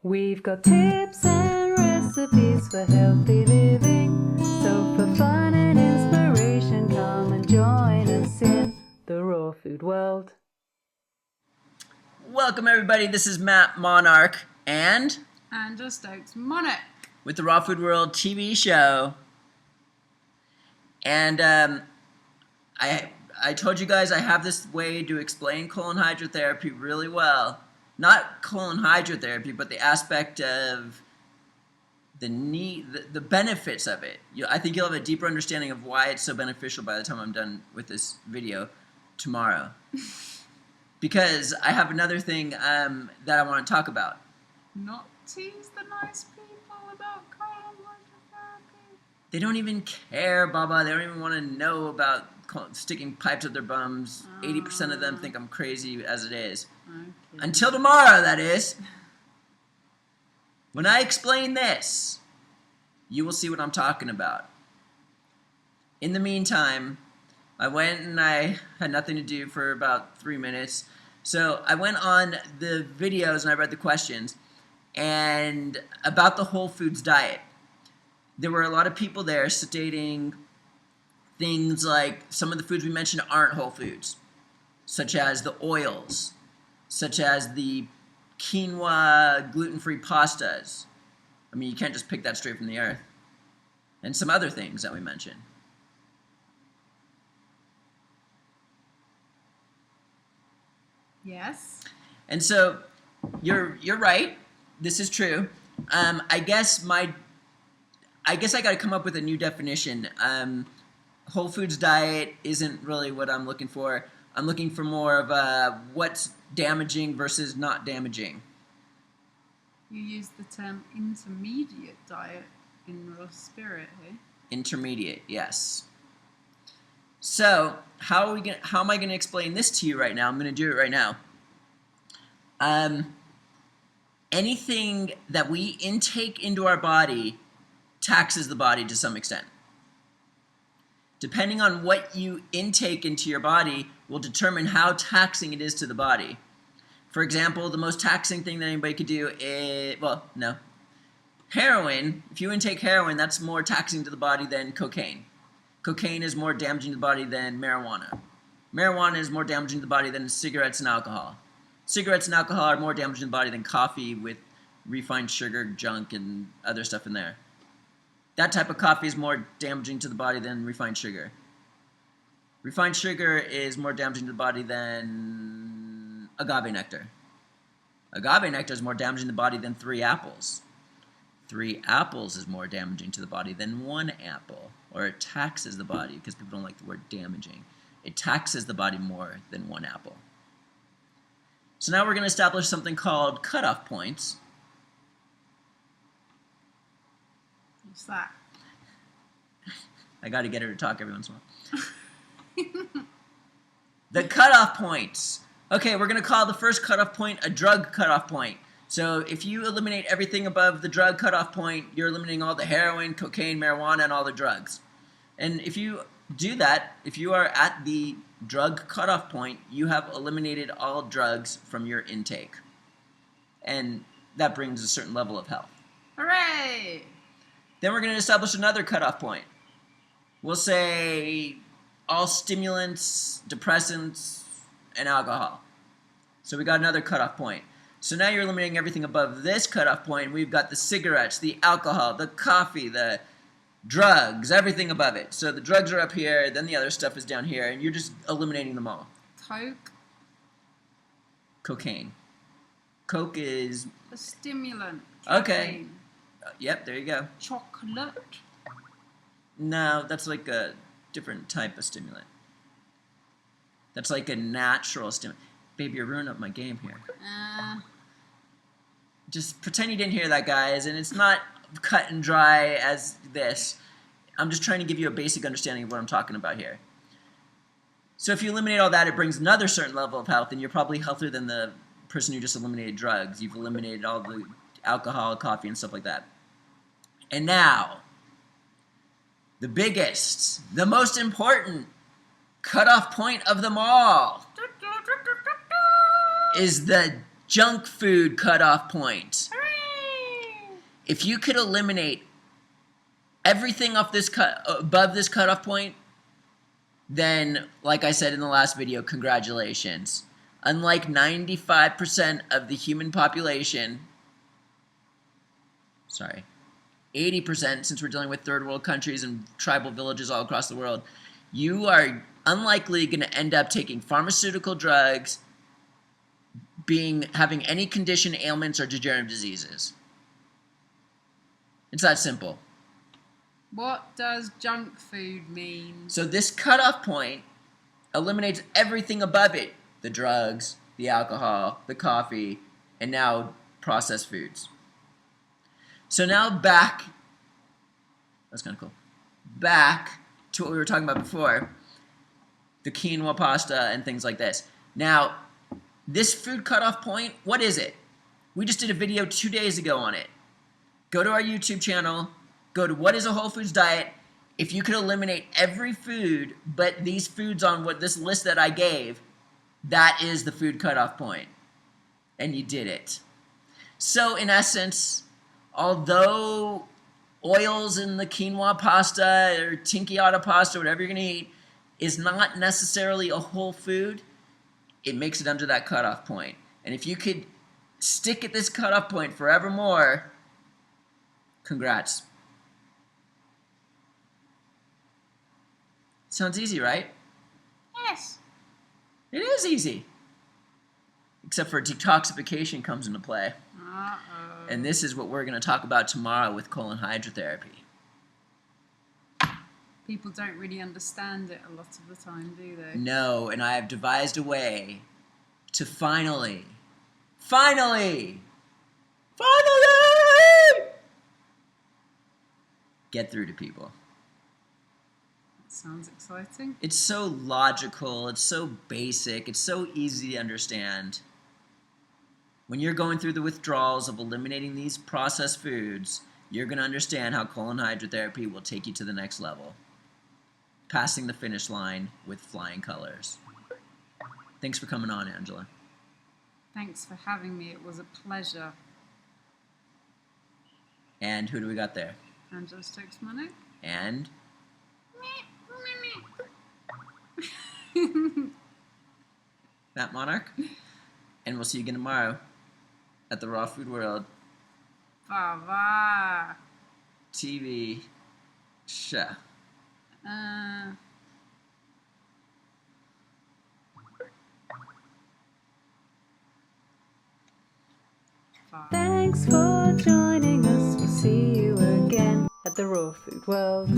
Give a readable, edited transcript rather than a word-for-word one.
We've got tips and recipes for healthy living. So for fun and inspiration, come and join us in the raw food world. Welcome everybody, this is Matt Monarch and Just Stokes Monarch with the Raw Food World TV show. And I told you guys I have this way to explain colon hydrotherapy really well. Not colon hydrotherapy, but the aspect of the benefits of it. I think you'll have a deeper understanding of why it's so beneficial by the time I'm done with this video tomorrow. Because I have another thing that I want to talk about. Not tease the nice people about colon hydrotherapy. They don't even care, Baba. They don't even want to know about sticking pipes up their bums. 80% of them think I'm crazy as it is. Okay. Until tomorrow, that is. When I explain this, you will see what I'm talking about. In the meantime, I went and I had nothing to do for about 3 minutes. So I went on the videos and I read the questions and about the whole foods diet. There were a lot of people there stating things like some of the foods we mentioned aren't whole foods, such as the oils, such as the quinoa gluten-free pastas. I mean, you can't just pick that straight from the earth. And some other things that we mentioned. Yes. And so you're right. This is true. I guess I got to come up with a new definition. Whole foods diet isn't really what I'm looking for. I'm looking for more of what's damaging versus not damaging. You use the term intermediate diet in raw spirit, eh? Intermediate, yes. So how am I gonna explain this to you right now? I'm gonna do it right now. Anything that we intake into our body taxes the body to some extent. Depending on what you intake into your body will determine how taxing it is to the body. For example, the most taxing thing that anybody could do is, heroin. If you intake heroin, that's more taxing to the body than cocaine. Cocaine is more damaging to the body than marijuana. Marijuana is more damaging to the body than cigarettes and alcohol. Cigarettes and alcohol are more damaging to the body than coffee with refined sugar, junk, and other stuff in there. That type of coffee is more damaging to the body than refined sugar. Refined sugar is more damaging to the body than agave nectar. Agave nectar is more damaging to the body than 3 apples. 3 apples is more damaging to the body than 1 apple. Or it taxes the body, because people don't like the word damaging. It taxes the body more than 1 apple. So now we're going to establish something called cutoff points. What's that? I got to get her to talk every once in a while. The cutoff points. Okay, we're going to call the first cutoff point a drug cutoff point. So if you eliminate everything above the drug cutoff point, you're eliminating all the heroin, cocaine, marijuana, and all the drugs. And if you do that, if you are at the drug cutoff point, you have eliminated all drugs from your intake. And that brings a certain level of health. Hooray! Then we're going to establish another cutoff point. We'll say all stimulants, depressants, and alcohol. So we got another cutoff point. So now you're eliminating everything above this cutoff point. We've got the cigarettes, the alcohol, the coffee, the drugs, everything above it. So the drugs are up here, then the other stuff is down here, and you're just eliminating them all. Coke? Cocaine. Coke is... A stimulant. Okay. Yep, there you go. Chocolate? No, that's like a different type of stimulant. That's like a natural stimulant. Baby, you're ruining up my game here. Just pretend you didn't hear that, guys, and it's not cut and dry as this. I'm just trying to give you a basic understanding of what I'm talking about here. So if you eliminate all that, it brings another certain level of health, and you're probably healthier than the person who just eliminated drugs. You've eliminated all the alcohol, coffee, and stuff like that. And now, the biggest, the most important cutoff point of them all is the junk food cutoff point. Hooray! If you could eliminate everything off this above this cutoff point, then, like I said in the last video, congratulations. Unlike 95% of the human population, 80%, since we're dealing with third world countries and tribal villages all across the world, you are unlikely going to end up taking pharmaceutical drugs, having any condition, ailments, or degenerative diseases. It's that simple. What does junk food mean? So this cutoff point eliminates everything above it. The drugs, the alcohol, the coffee, and now processed foods. So now back, that's kind of cool, back to what we were talking about before, the quinoa pasta and things like this. Now, this food cutoff point, what is it? We just did a video 2 days ago on it. Go to our YouTube channel, go to What is a Whole Foods Diet. If you could eliminate every food but these foods on this list that I gave, that is the food cutoff point. And you did it. So in essence, although oils in the quinoa pasta or tinkiata pasta, whatever you're going to eat, is not necessarily a whole food, it makes it under that cutoff point. And if you could stick at this cutoff point forevermore, congrats. Sounds easy, right? Yes. It is easy. Except for detoxification comes into play. Uh-oh. And this is what we're going to talk about tomorrow with colon hydrotherapy. People don't really understand it a lot of the time, do they? No, and I have devised a way to finally get through to people. That sounds exciting. It's so logical, it's so basic, it's so easy to understand. When you're going through the withdrawals of eliminating these processed foods, you're going to understand how colon hydrotherapy will take you to the next level. Passing the finish line with flying colors. Thanks for coming on, Angela. Thanks for having me. It was a pleasure. And who do we got there? Angela Stokes-Money. And Matt Monarch. And we'll see you again tomorrow at the Raw Food World Bye-bye. TV show. Bye. Thanks for joining us. We'll see you again at the Raw Food World.